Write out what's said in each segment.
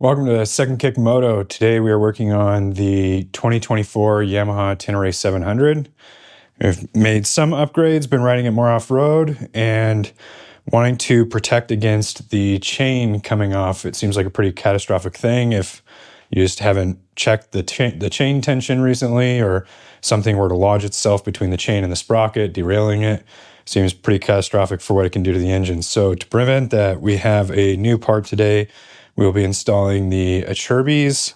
Welcome to Second Kick Moto. Today we are working on the 2024 Yamaha Tenere 700. We've made some upgrades, been riding it more off-road, and wanting to protect against the chain coming off. It seems like a pretty catastrophic thing if you just haven't checked the chain tension recently, or something were to lodge itself between the chain and the sprocket, derailing it. Seems pretty catastrophic for what it can do to the engine. So to prevent that, we have a new part today. We'll be installing the Acerbis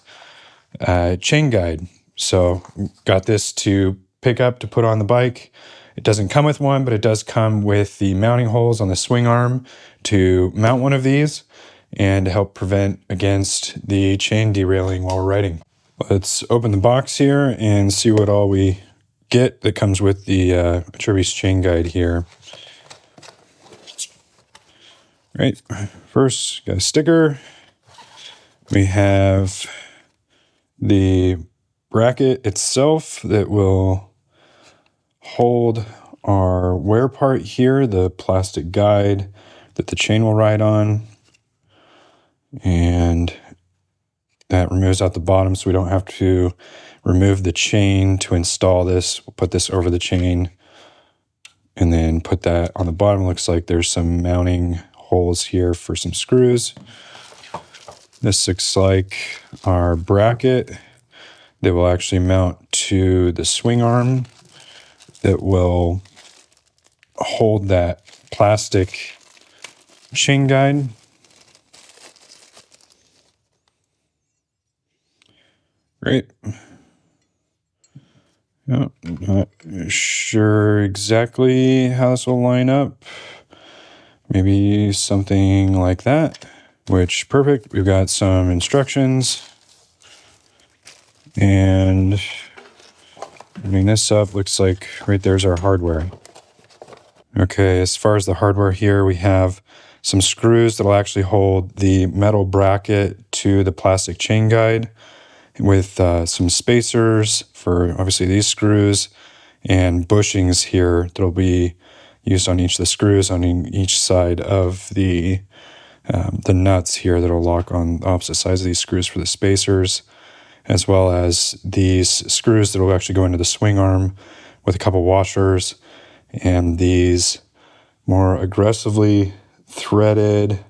chain guide. So got this to pick up to put on the bike. It doesn't come with one, but it does come with the mounting holes on the swing arm to mount one of these and to help prevent against the chain derailing while we're riding. Let's open the box here and see what all we get that comes with the Acerbis chain guide here. Right, first got a sticker. We have the bracket itself that will hold our wear part here, the plastic guide that the chain will ride on. And that removes out the bottom so we don't have to remove the chain to install this. We'll put this over the chain and then put that on the bottom. Looks like there's some mounting holes here for some screws. This looks like our bracket that will actually mount to the swing arm that will hold that plastic chain guide. Great. Oh, not sure exactly how this will line up. Maybe something like that, which perfect. We've got some instructions. And opening this up, looks like right there's our hardware. Okay, as far as the hardware here, we have some screws that'll actually hold the metal bracket to the plastic chain guide, with some spacers for obviously these screws, and bushings here that'll be used on each of the screws on each side of the nuts here that'll lock on opposite sides of these screws for the spacers, as well as these screws that will actually go into the swing arm with a couple washers, and these more aggressively threaded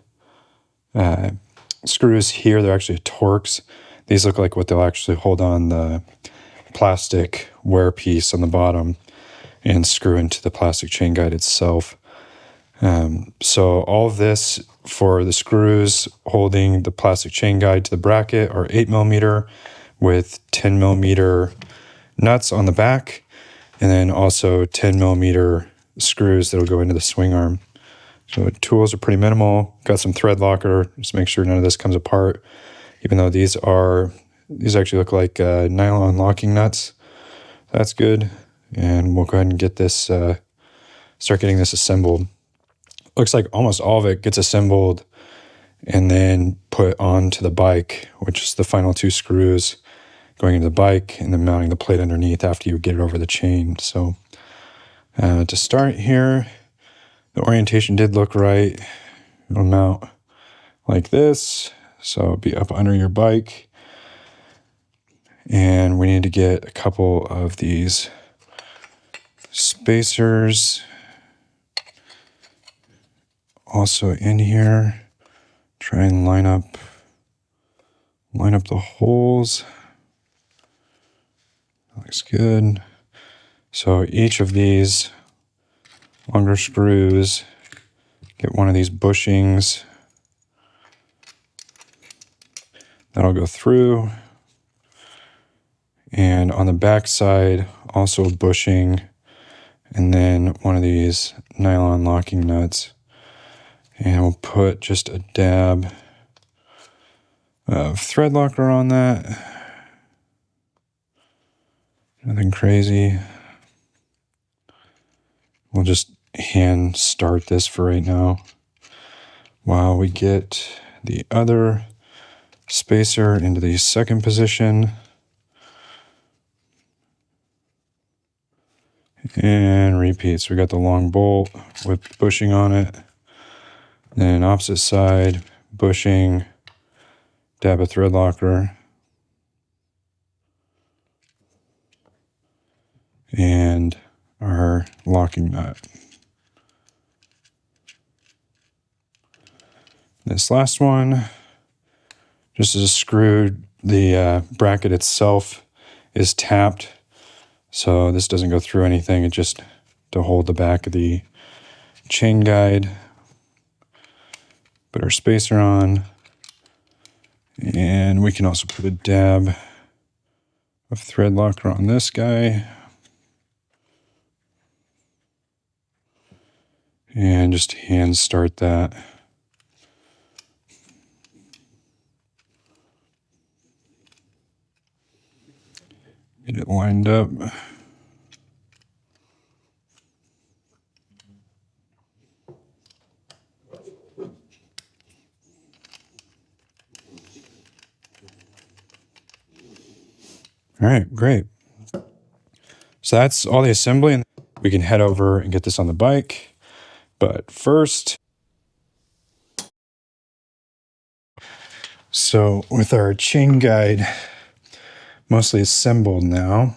screws here. They're actually Torx. These look like what they'll actually hold on the plastic wear piece on the bottom and screw into the plastic chain guide itself. So all of this for the screws holding the plastic chain guide to the bracket are 8mm with 10mm nuts on the back, and then also 10mm screws that'll go into the swing arm. So tools are pretty minimal. Got some thread locker, just make sure none of this comes apart, even though these actually look like nylon locking nuts. That's good. And we'll go ahead and get this, start getting this assembled. Looks like almost all of it gets assembled and then put onto the bike, which is the final two screws going into the bike and then mounting the plate underneath after you get it over the chain. So to start here, the orientation did look right. It'll mount like this. So it'll be up under your bike. And we need to get a couple of these spacers also in here. Try and line up the holes. Looks good. So each of these longer screws, get one of these bushings. That'll go through. And on the back side, also a bushing, and then one of these nylon locking nuts. And we'll put just a dab of thread locker on that. Nothing crazy. We'll just hand start this for right now while we get the other spacer into the second position. And repeat. So we got the long bolt with bushing on it. Then opposite side, bushing, Dab a thread locker. And our locking nut. This last one, just as screwed, the bracket itself is tapped, so this doesn't go through anything. It just to hold the back of the chain guide. Put our spacer on, and we can also put a dab of thread locker on this guy. And just hand start that. Get it lined up. All right, great. So that's all the assembly. We can head over and get this on the bike. But first, so with our chain guide mostly assembled now,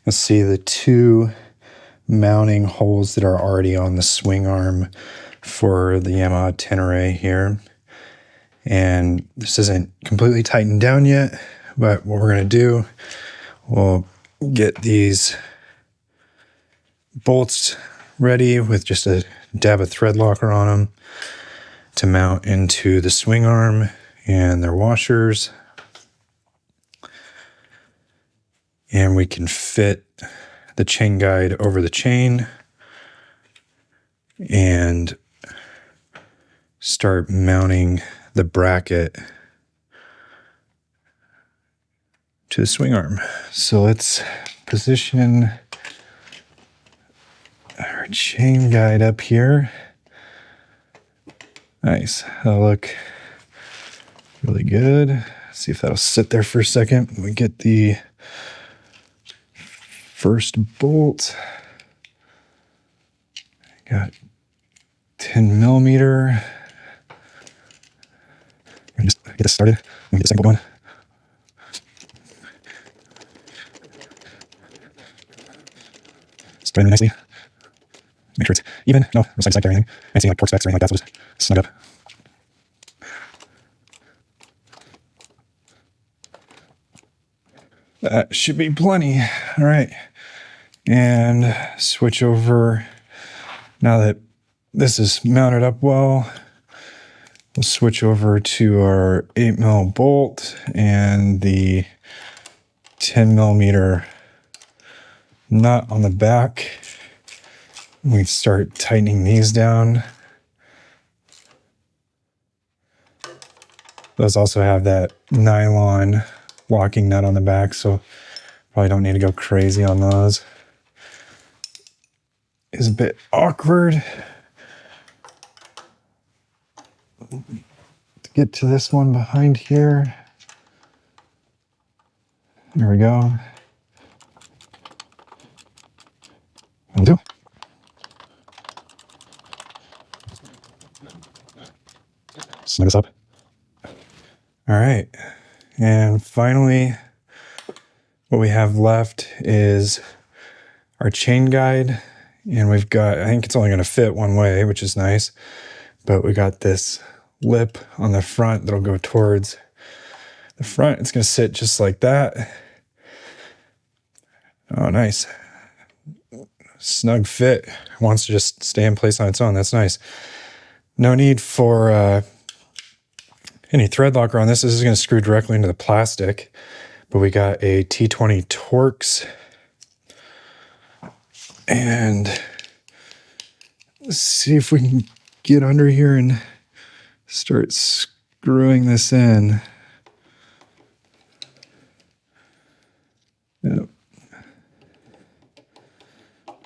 you'll see the two mounting holes that are already on the swing arm for the Yamaha Tenere here. And this isn't completely tightened down yet, but what we're going to do, we'll get these bolts ready with just a dab of thread locker on them to mount into the swing arm and their washers. And we can fit the chain guide over the chain and start mounting the bracket to the swing arm. So let's position our chain guide up here. Nice. That'll look really good. See if that'll sit there for a second. We get the first bolt. Got 10 millimeter. Just get this started. Get the second one. Spread it nicely. Make sure it's even. No side to side or anything. Anything like torque specs or anything like that, so just snug up. That should be plenty. All right. And switch over. Now that this is mounted up well, we'll switch over to our 8mm bolt and the 10 millimeter nut on the back. We start tightening these down. Those also have that nylon locking nut on the back, so probably don't need to go crazy on those. It's a bit awkward to get to this one behind here. There we go. That'll do. Snug this up. All right. And finally, what we have left is our chain guide. And we've got, I think it's only going to fit one way, which is nice. But we got this lip on the front that'll go towards the front. It's going to sit just like that. Oh, nice. Snug fit. Wants to just stay in place on its own. That's nice. No need for any thread locker on this. This is going to screw directly into the plastic. But we got a T20 Torx. And let's see if we can get under here and start screwing this in. Yep.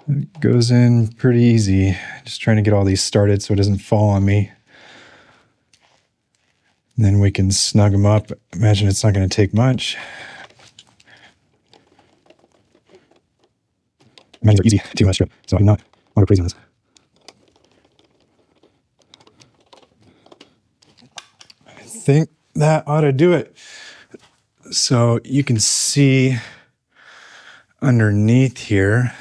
It goes in pretty easy. Just trying to get all these started so it doesn't fall on me. And then we can snug them up. Imagine it's not going to take much. These are easy to strip, so I'm not go crazy on this. I think that ought to do it. So you can see underneath here,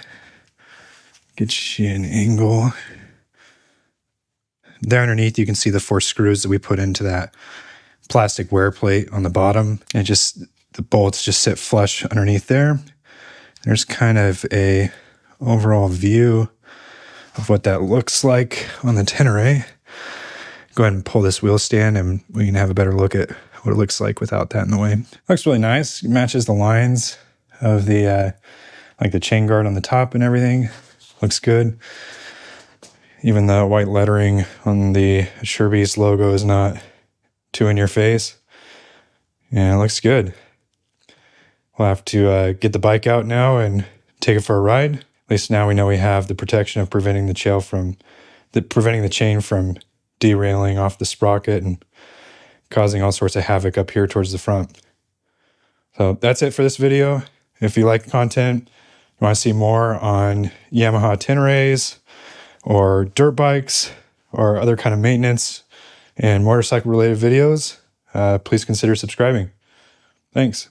get you an angle. There underneath, you can see the 4 screws that we put into that plastic wear plate on the bottom. And just the bolts just sit flush underneath there. There's kind of a overall view of what that looks like on the Tenere. Go ahead and pull this wheel stand and we can have a better look at what it looks like without that in the way. Looks really nice. It matches the lines of the like the chain guard on the top and everything. Looks good. Even the white lettering on the Acerbis logo is not too in your face. Yeah, it looks good. We'll have to get the bike out now and take it for a ride. At least now we know we have the protection of preventing the chain from derailing off the sprocket and causing all sorts of havoc up here towards the front. So that's it for this video. If you like the content, you want to see more on Yamaha Teneres or dirt bikes or other kind of maintenance and motorcycle related videos, please consider subscribing. Thanks.